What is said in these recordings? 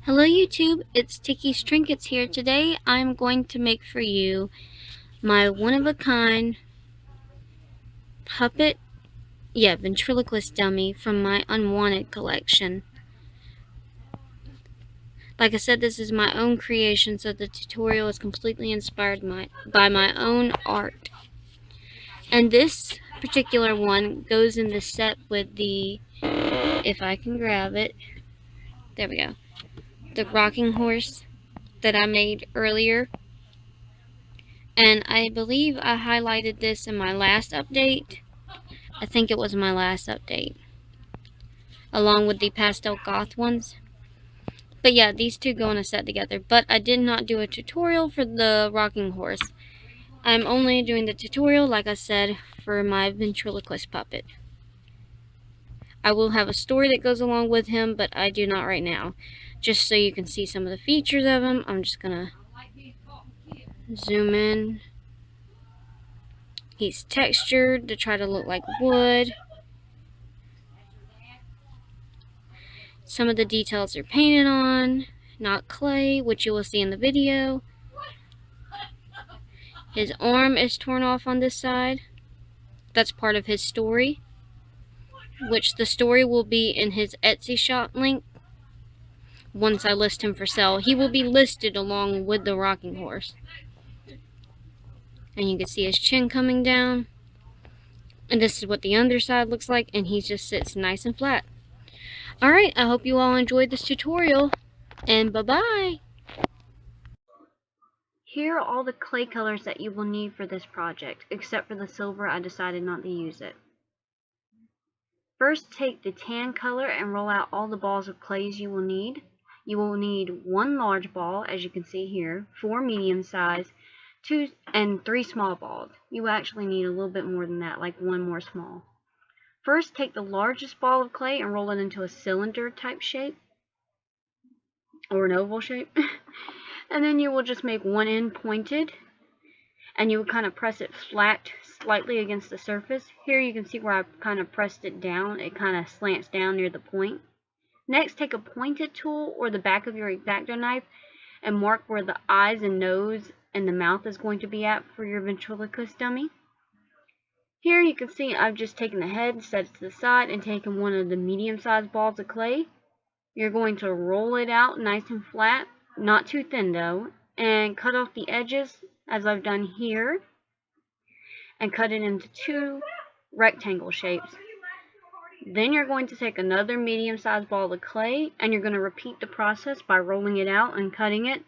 Hello YouTube, it's Tiki's Trinkets here. Today I'm going to make for you my one-of-a-kind puppet, ventriloquist dummy from my Unwanted collection. Like I said, this is my own creation, so the tutorial is completely inspired by my own art. And this particular one goes in the set with the, if I can grab it, there we go, the rocking horse that I made earlier. And I believe I highlighted this in my last update. I think it was my last update, along with the pastel goth ones. But yeah, these two go in a set together. But I did not do a tutorial for the rocking horse. I'm only doing the tutorial, like I said, for my ventriloquist puppet. I will have a story that goes along with him, but I do not right now. Just so you can see some of the features of him, I'm just gonna zoom in. He's textured to try to look like wood. Some of the details are painted on, not clay, which you will see in the video. His arm is torn off on this side. That's part of his story, which the story will be in his Etsy shop link once I list him for sale. He will be listed along with the rocking horse. And you can see his chin coming down. And this is what the underside looks like, and he just sits nice and flat. Alright, I hope you all enjoyed this tutorial, and bye-bye! Here are all the clay colors that you will need for this project, except for the silver. I decided not to use it. First, take the tan color and roll out all the balls of clays you will need. You will need one large ball, as you can see here, 4 medium size, 2 and 3 small balls. You will actually need a little bit more than that, like 1 more small. First, take the largest ball of clay and roll it into a cylinder type shape, or an oval shape. And then you will just make one end pointed, and you will kind of press it flat slightly against the surface. Here you can see where I kind of pressed it down. It kind of slants down near the point. Next, take a pointed tool or the back of your X-Acto knife and mark where the eyes and nose and the mouth is going to be at for your ventriloquist dummy. Here you can see I've just taken the head, set it to the side, and taken one of the medium-sized balls of clay. You're going to roll it out nice and flat, not too thin though, and cut off the edges as I've done here, and cut it into 2 rectangle shapes. Then you're going to take another medium-sized ball of clay, and you're going to repeat the process by rolling it out and cutting it,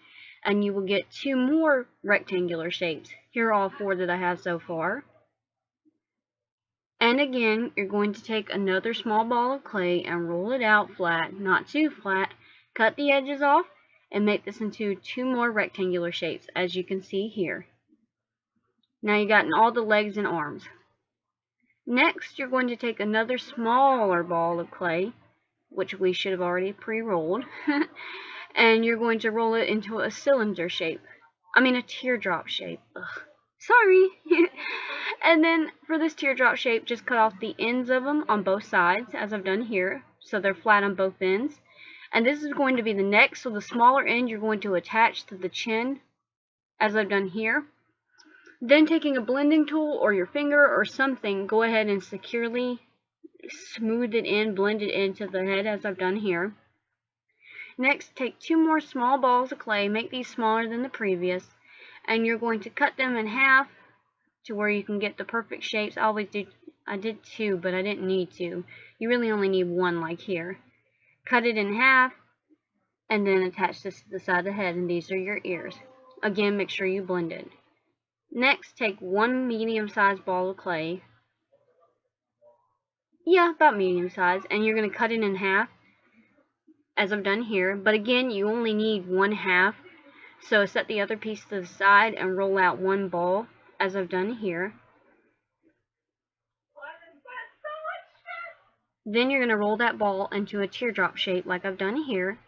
and you will get 2 more rectangular shapes. Here are all 4 that I have so far. And again, you're going to take another small ball of clay and roll it out flat, not too flat, cut the edges off, and make this into 2 more rectangular shapes, as you can see here. Now you've gotten all the legs and arms. Next, you're going to take another smaller ball of clay, which we should have already pre-rolled, and you're going to roll it into a cylinder shape. A teardrop shape. Ugh. Sorry. And then for this teardrop shape, just cut off the ends of them on both sides, as I've done here, so they're flat on both ends. And this is going to be the neck, so the smaller end you're going to attach to the chin, as I've done here. Then taking a blending tool or your finger or something, go ahead and securely smooth it in, blend it into the head, as I've done here. Next, take 2 more small balls of clay, make these smaller than the previous, and you're going to cut them in half to where you can get the perfect shapes. I did 2, but I didn't need to. You really only need 1, like here. Cut it in half, and then attach this to the side of the head, and these are your ears. Again, make sure you blend it. Next, take 1 medium-sized ball of clay. Yeah, about medium size, and you're going to cut it in half, as I've done here. But again, you only need 1/2. So set the other piece to the side and roll out 1 ball, as I've done here. Then you're going to roll that ball into a teardrop shape, like I've done here.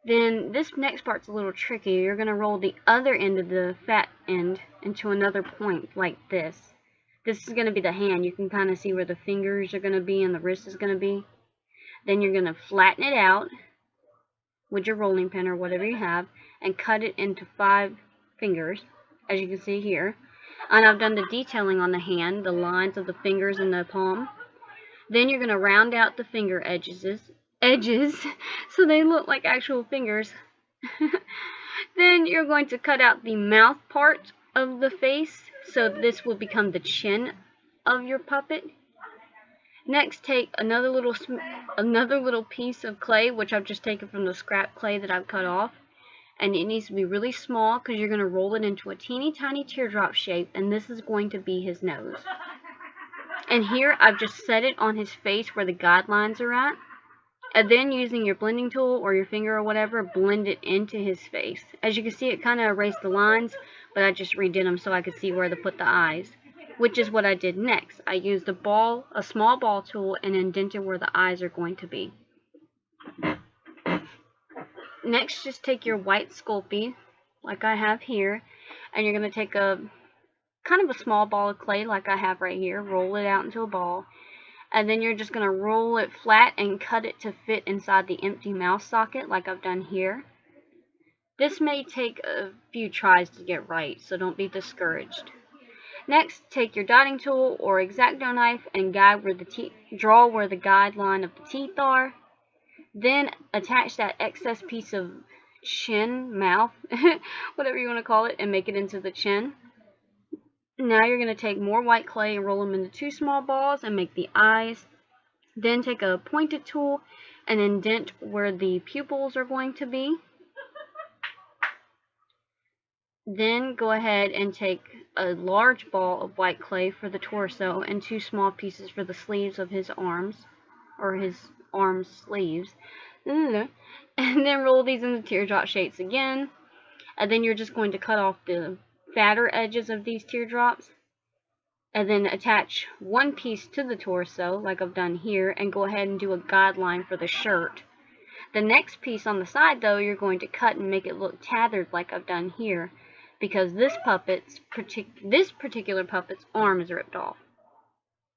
Then this next part's a little tricky. You're going to roll the other end of the fat end into another point, like this. This is going to be the hand. You can kind of see where the fingers are going to be and the wrist is going to be. Then you're going to flatten it out. with your rolling pin or whatever you have and cut it into 5 fingers, as you can see here. And I've done the detailing on the hand, the lines of the fingers and the palm. Then you're going to round out the finger edges so they look like actual fingers. Then you're going to cut out the mouth part of the face, so this will become the chin of your puppet. Next, take another little piece of clay, which I've just taken from the scrap clay that I've cut off, and it needs to be really small because you're going to roll it into a teeny tiny teardrop shape, and this is going to be his nose. And here I've just set it on his face where the guidelines are at, and then using your blending tool or your finger or whatever, blend it into his face. As you can see, it kind of erased the lines, but I just redid them so I could see where to put the eyes, which is what I did next. I used a small ball tool and indented where the eyes are going to be. Next, just take your white Sculpey, like I have here, and you're going to take a kind of a small ball of clay like I have right here, roll it out into a ball, and then you're just going to roll it flat and cut it to fit inside the empty mouth socket like I've done here. This may take a few tries to get right, so don't be discouraged. Next, take your dotting tool or X-Acto knife and draw where the guideline of the teeth are. Then attach that excess piece of chin, mouth, whatever you want to call it, and make it into the chin. Now you're going to take more white clay and roll them into 2 small balls and make the eyes. Then take a pointed tool and indent where the pupils are going to be. Then go ahead and take a large ball of white clay for the torso and 2 small pieces for the sleeves of his arms, or his arm sleeves. And then roll these into teardrop shapes again. And then you're just going to cut off the fatter edges of these teardrops. And then attach 1 piece to the torso, like I've done here, and go ahead and do a guideline for the shirt. The next piece on the side, though, you're going to cut and make it look tethered like I've done here, because this particular puppet's arm is ripped off.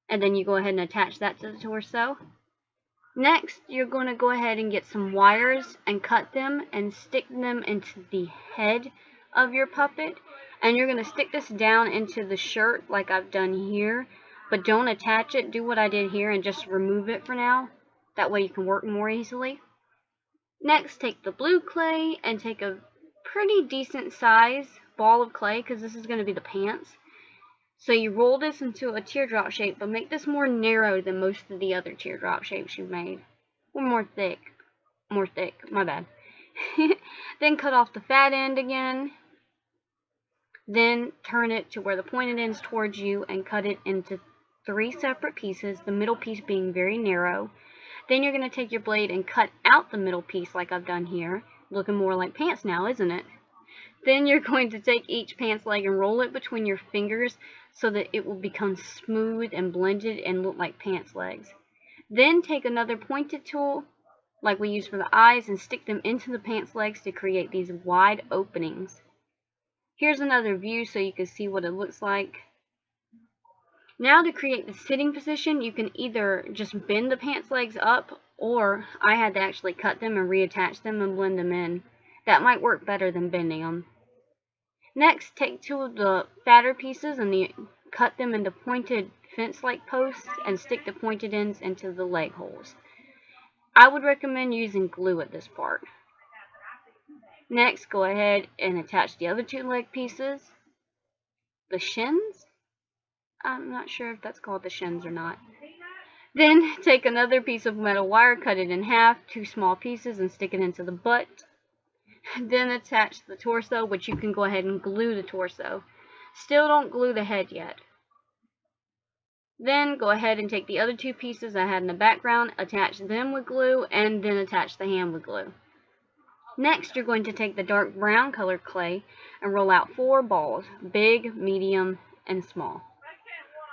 And then you go ahead and attach that to the torso. Next, you're going to go ahead and get some wires and cut them and stick them into the head of your puppet. And you're going to stick this down into the shirt like I've done here, but don't attach it. Do what I did here and just remove it for now. That way you can work more easily. Next, take the blue clay and take a pretty decent size ball of clay, because this is going to be the pants. So you roll this into a teardrop shape, but make this more narrow than most of the other teardrop shapes you've made. Or more thick, my bad. Then cut off the fat end again. Then turn it to where the pointed end's towards you and cut it into 3 separate pieces, the middle piece being very narrow. Then you're going to take your blade and cut out the middle piece like I've done here. Looking more like pants now, isn't it? Then you're going to take each pants leg and roll it between your fingers so that it will become smooth and blended and look like pants legs. Then take another pointed tool, like we use for the eyes, and stick them into the pants legs to create these wide openings. Here's another view so you can see what it looks like. Now to create the sitting position, you can either just bend the pants legs up, or I had to actually cut them and reattach them and blend them in. That might work better than bending them. Next, take 2 of the fatter pieces and cut them into pointed fence-like posts and stick the pointed ends into the leg holes. I would recommend using glue at this part. Next, go ahead and attach the other 2 leg pieces. The shins? I'm not sure if that's called the shins or not. Then take another piece of metal wire, cut it in half, 2 small pieces, and stick it into the butt. Then attach the torso, which you can go ahead and glue the torso. Still don't glue the head yet. Then go ahead and take the other 2 pieces I had in the background, attach them with glue, and then attach the hand with glue. Next, you're going to take the dark brown colored clay and roll out 4 balls, big, medium, and small.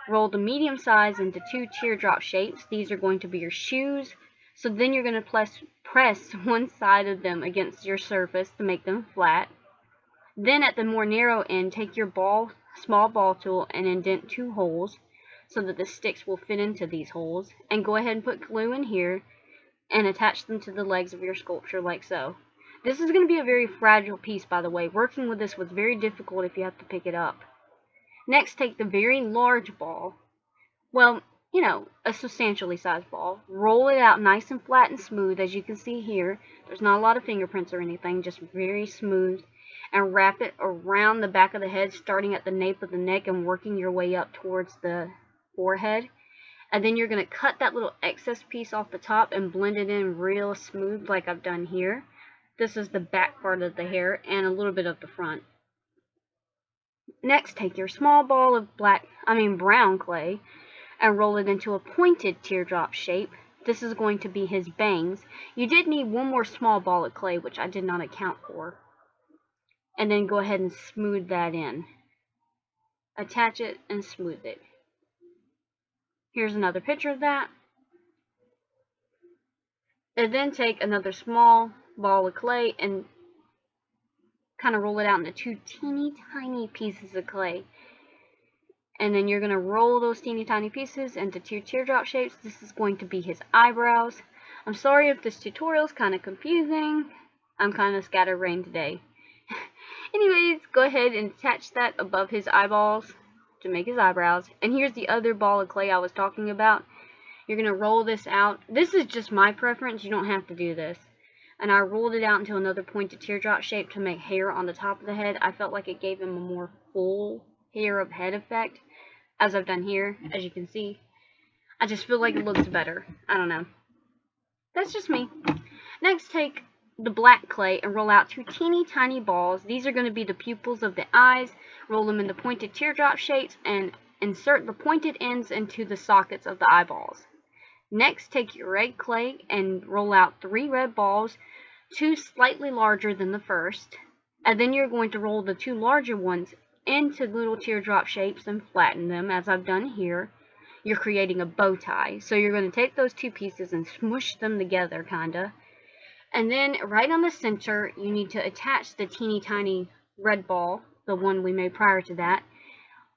Roll the medium size into 2 teardrop shapes. These are going to be your shoes. So then you're going to press one side of them against your surface to make them flat. Then at the more narrow end, take your small ball tool and indent 2 holes so that the sticks will fit into these holes. And go ahead and put glue in here and attach them to the legs of your sculpture like so. This is going to be a very fragile piece, by the way. Working with this was very difficult if you have to pick it up. Next, take the very large ball. Well, you know, a substantially sized ball. Roll it out nice and flat and smooth, as you can see here. There's not a lot of fingerprints or anything, just very smooth. And wrap it around the back of the head, starting at the nape of the neck and working your way up towards the forehead. And then you're going to cut that little excess piece off the top and blend it in real smooth like I've done here. This is the back part of the hair and a little bit of the front. Next, take your small ball of brown clay and roll it into a pointed teardrop shape. This is going to be his bangs. You did need one more small ball of clay, which I did not account for. And then go ahead and smooth that in. Attach it and smooth it. Here's another picture of that. And then take another small ball of clay and kind of roll it out into two teeny tiny pieces of clay. And then you're going to roll those teeny tiny pieces into two teardrop shapes. This is going to be his eyebrows. I'm sorry if this tutorial is kind of confusing. I'm kind of scatterbrained today. Anyways, go ahead and attach that above his eyeballs to make his eyebrows. And here's the other ball of clay I was talking about. You're going to roll this out. This is just my preference. You don't have to do this. And I rolled it out into another pointed teardrop shape to make hair on the top of the head. I felt like it gave him a more full hair of head effect, as I've done here, as you can see. I just feel like it looks better. I don't know. That's just me. Next, take the black clay and roll out two teeny tiny balls. These are going to be the pupils of the eyes. Roll them into pointed teardrop shapes and insert the pointed ends into the sockets of the eyeballs. Next, take your red clay and roll out 3 red balls, 2 slightly larger than the first. And then you're going to roll the 2 larger ones into little teardrop shapes and flatten them, as I've done here. You're creating a bow tie. So you're going to take those 2 pieces and smush them together, kinda. And then right on the center, you need to attach the teeny tiny red ball, the one we made prior to that,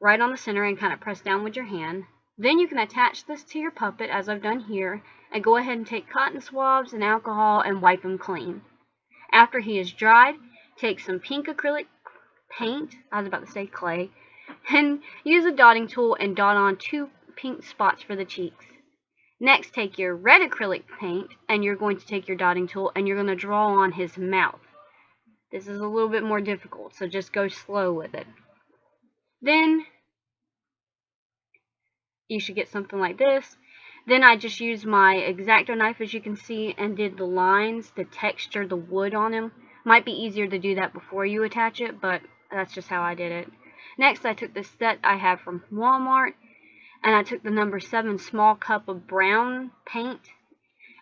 right on the center and kind of press down with your hand. Then you can attach this to your puppet, as I've done here, and go ahead and take cotton swabs and alcohol and wipe him clean. After he is dried, take some pink acrylic paint, I was about to say clay, and use a dotting tool and dot on 2 pink spots for the cheeks. Next, take your red acrylic paint, and you're going to take your dotting tool, and you're going to draw on his mouth. This is a little bit more difficult, so just go slow with it. Then, you should get something like this. Then I just used my X-Acto knife, as you can see, and did the lines, the texture, the wood on him. Might be easier to do that before you attach it, but that's just how I did it. Next, I took this set I have from Walmart, and I took the number 7 small cup of brown paint,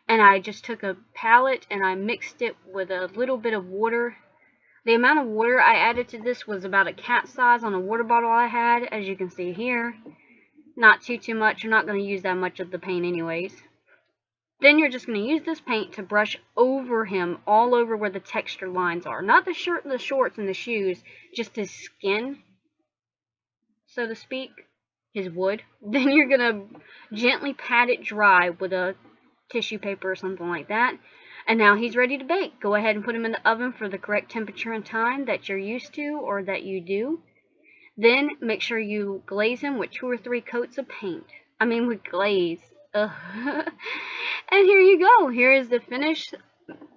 and I just took a palette and I mixed it with a little bit of water. The amount of water I added to this was about a cat size on a water bottle I had, as you can see here. Not too much. You're not going to use that much of the paint anyways. Then you're just going to use this paint to brush over him, all over where the texture lines are. Not the shirt, the shorts, and the shoes, just his skin, so to speak. His wood. Then you're going to gently pat it dry with a tissue paper or something like that. And now he's ready to bake. Go ahead and put him in the oven for the correct temperature and time that you're used to or that you do. Then make sure you glaze him with 2 or 3 coats of paint. I mean with glaze. Ugh. And here you go. Here is the finished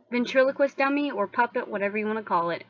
ventriloquist dummy or puppet, whatever you want to call it.